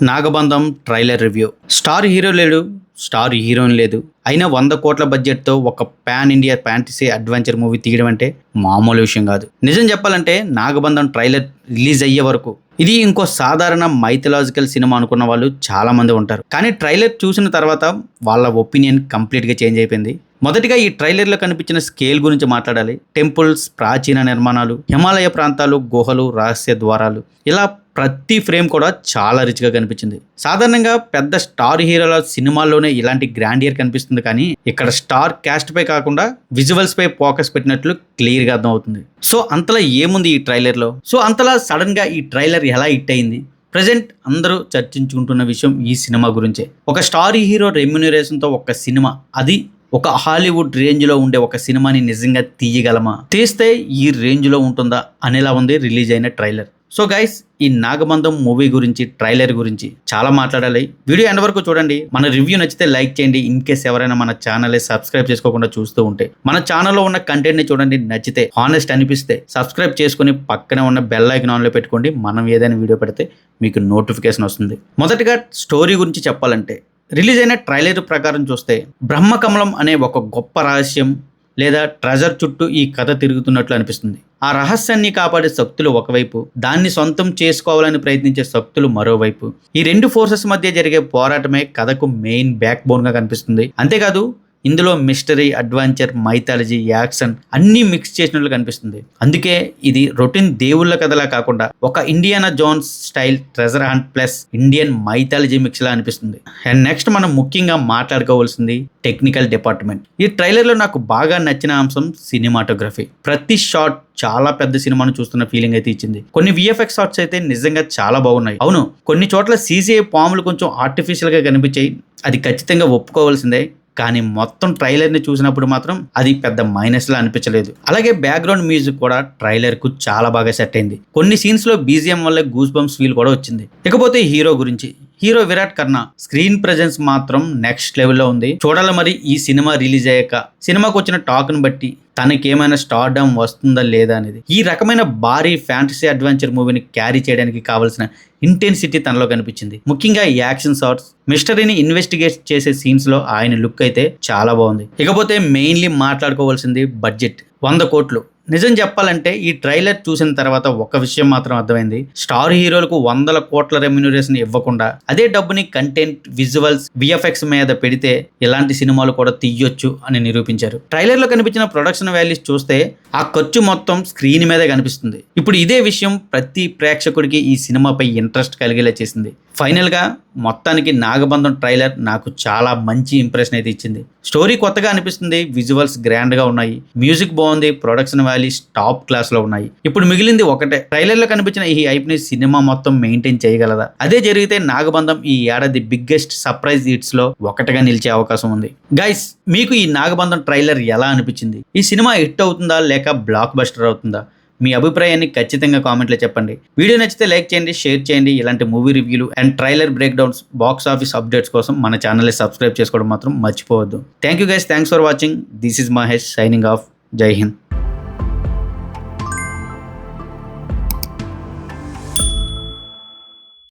నాగబంధం trailer review. Star hero లేడు, star heroine లేదు, అయినా 100 కోట్ల బడ్జెట్తో ఒక pan India fantasy adventure movie తీయడం అంటే మామూలు విషయం కాదు. నిజం చెప్పాలంటే నాగబంధం ట్రైలర్ రిలీజ్ అయ్యే వరకు ఇది ఇంకో సాధారణ మైథలాజికల్ సినిమా అనుకున్న వాళ్ళు చాలా మంది ఉంటారు. కానీ ట్రైలర్ చూసిన తర్వాత వాళ్ళ ఒపీనియన్ కంప్లీట్గా చేంజ్ అయిపోయింది. మొదటిగా ఈ ట్రైలర్లో కనిపించిన స్కేల్ గురించి మాట్లాడాలి. టెంపుల్స్, ప్రాచీన నిర్మాణాలు, హిమాలయ ప్రాంతాలు, గుహలు, రహస్య ద్వారాలు, ఇలా ప్రతి ఫ్రేమ్ కూడా చాలా రిచ్గా కనిపించింది. సాధారణంగా పెద్ద స్టార్ హీరోల సినిమాల్లోనే ఇలాంటి గ్రాండియర్ కనిపిస్తుంది, కానీ ఇక్కడ స్టార్ క్యాస్ట్ పై కాకుండా విజువల్స్ పై ఫోకస్ పెట్టినట్లు క్లియర్గా అర్థం అవుతుంది. సో అంతలా ఏముంది ఈ ట్రైలర్లో? సో అంతలా సడన్ గా ఈ ట్రైలర్ ఎలా హిట్ అయింది? ప్రజెంట్ అందరూ చర్చించుకుంటున్న విషయం ఈ సినిమా గురించే. ఒక స్టార్ హీరో రెమ్యునరేషన్తో ఒక సినిమా, అది ఒక హాలీవుడ్ రేంజ్లో ఉండే ఒక సినిమాని నిజంగా తీయగలమా? తీస్తే ఈ రేంజ్లో ఉంటుందా అనేలా ఉంది రిలీజ్ అయిన ట్రైలర్. సో గైస్, ఈ నాగబంధం మూవీ గురించి, ట్రైలర్ గురించి చాలా మాట్లాడాలి. వీడియో ఎండ్ వరకు చూడండి. మన రివ్యూ నచ్చితే లైక్ చేయండి. ఇన్ కేస్ ఎవరైనా మన ఛానల్ సబ్స్క్రైబ్ చేసుకోకుండా చూస్తూ ఉంటే మన ఛానల్లో ఉన్న కంటెంట్ని చూడండి. నచ్చితే, హానెస్ట్ అనిపిస్తే సబ్స్క్రైబ్ చేసుకుని పక్కనే ఉన్న బెల్ ఐకాన్ ఆన్లో పెట్టుకోండి. మనం ఏదైనా వీడియో పెడితే మీకు నోటిఫికేషన్ వస్తుంది. మొదటిగా స్టోరీ గురించి చెప్పాలంటే, రిలీజ్ అయిన ట్రైలర్ ప్రకారం చూస్తే బ్రహ్మకమలం అనే ఒక గొప్ప రహస్యం లేదా ట్రెజర్ చుట్టూ ఈ కథ తిరుగుతున్నట్లు అనిపిస్తుంది. ఆ రహస్యాన్ని కాపాడే శక్తులు ఒకవైపు, దాన్ని సొంతం చేసుకోవాలని ప్రయత్నించే శక్తులు మరోవైపు. ఈ రెండు ఫోర్సెస్ మధ్య జరిగే పోరాటమే కథకు మెయిన్ బ్యాక్ బోన్గా కనిపిస్తుంది. అంతేకాదు ఇందులో మిస్టరీ, అడ్వెంచర్, మైథాలజీ, యాక్షన్ అన్నీ మిక్స్ చేసినట్లు కనిపిస్తుంది. అందుకే ఇది రొటీన్ దేవుళ్ళ కథలా కాకుండా ఒక Indiana Jones style treasure hunt plus Indian mythology mix లా అనిపిస్తుంది. అండ్ నెక్స్ట్ మనం ముఖ్యంగా మాట్లాడుకోవాల్సింది టెక్నికల్ డిపార్ట్మెంట్. ఈ ట్రైలర్లో నాకు బాగా నచ్చిన అంశం సినిమాటోగ్రఫీ. ప్రతి షాట్ చాలా పెద్ద సినిమాను చూస్తున్న ఫీలింగ్ అయితే ఇచ్చింది. కొన్ని విఎఫ్ఎక్స్ షాట్స్ అయితే నిజంగా చాలా బాగున్నాయి. అవును, కొన్ని చోట్ల సీసీఐ పాములు కొంచెం ఆర్టిఫిషియల్గా కనిపించాయి, అది ఖచ్చితంగా ఒప్పుకోవాల్సిందే. కానీ మొత్తం ట్రైలర్ని చూసినప్పుడు మాత్రం అది పెద్ద మైనస్లా అనిపించలేదు. అలాగే బ్యాక్గ్రౌండ్ మ్యూజిక్ కూడా ట్రైలర్కు చాలా బాగా సెట్ అయింది. కొన్ని సీన్స్లో బీజిఎం వల్ల గూస్ బంప్స్ ఫీల్ కూడా వచ్చింది. ఇకపోతే హీరో గురించి, హీరో విరాట్ కర్ణ స్క్రీన్ ప్రెజెన్స్ మాత్రం నెక్స్ట్ లెవెల్లో ఉంది. చూడాలి మరి ఈ సినిమా రిలీజ్ అయ్యాక సినిమాకు వచ్చిన టాక్ను బట్టి తనకేమైనా స్టార్డమ్ వస్తుందా లేదా అనేది. ఈ రకమైన భారీ ఫ్యాంటసీ అడ్వెంచర్ మూవీని క్యారీ చేయడానికి కావాల్సిన ఇంటెన్సిటీ తనలో కనిపించింది. ముఖ్యంగా యాక్షన్ షాట్స్, మిస్టరీని ఇన్వెస్టిగేట్ చేసే సీన్స్ లో ఆయన లుక్ అయితే చాలా బాగుంది. ఇకపోతే మెయిన్లీ మాట్లాడుకోవాల్సింది బడ్జెట్. 100 కోట్లు. నిజం చెప్పాలంటే ఈ ట్రైలర్ చూసిన తర్వాత ఒక విషయం మాత్రం అర్థమైంది. స్టార్ హీరోలకు 100 కోట్ల రెమ్యునరేషన్ ఇవ్వకుండా అదే డబ్బుని కంటెంట్, విజువల్స్, విఎఫ్ఎక్స్ మీద పెడితే ఇలాంటి సినిమాలు కూడా తీయొచ్చు అని నిరూపించారు. ట్రైలర్ లో కనిపించిన ప్రొడక్షన్ వాల్యూస్ చూస్తే ఆ ఖర్చు మొత్తం స్క్రీన్ మీదే కనిపిస్తుంది. ఇప్పుడు ఇదే విషయం ప్రతి ప్రేక్షకుడికి ఈ సినిమాపై ఇంట్రెస్ట్ కలిగేలా చేసింది. ఫైనల్ గా మొత్తానికి నాగబంధం ట్రైలర్ నాకు చాలా మంచి ఇంప్రెషన్ అయితే ఇచ్చింది. స్టోరీ కొత్తగా అనిపిస్తుంది, విజువల్స్ గ్రాండ్ గా ఉన్నాయి, మ్యూజిక్ బాగుంది, ప్రొడక్షన్ వాల్యూస్ టాప్ క్లాస్ లో ఉన్నాయి. ఇప్పుడు మిగిలింది ఒకటే, ట్రైలర్ లో కనిపించిన ఈ హైప్ ని సినిమా మొత్తం మెయింటైన్ చేయగలదా? అదే జరిగితే నాగబంధం ఈ ఏడాది బిగ్గెస్ట్ సర్ప్రైజ్ హిట్స్ లో ఒకటిగా నిలిచే అవకాశం ఉంది. గైస్, మీకు ఈ నాగబంధం ట్రైలర్ ఎలా అనిపించింది? ఈ సినిమా హిట్ అవుతుందా లేక బ్లాక్ బస్టర్ అవుతుందా? మీ అభిప్రాయాన్ని ఖచ్చితంగా కామెంట్లో చెప్పండి. వీడియో నచ్చితే లైక్ చేయండి, షేర్ చేయండి. ఇలాంటి మూవీ రివ్యూలు and trailer break downs, box office updates కోసం మన ఛానల్ని సబ్స్క్రైబ్ చేసుకోవడం మాత్రం మర్చిపోవద్దు. Thank you guys, thanks for watching. This is Mahesh signing off. జై హింద్.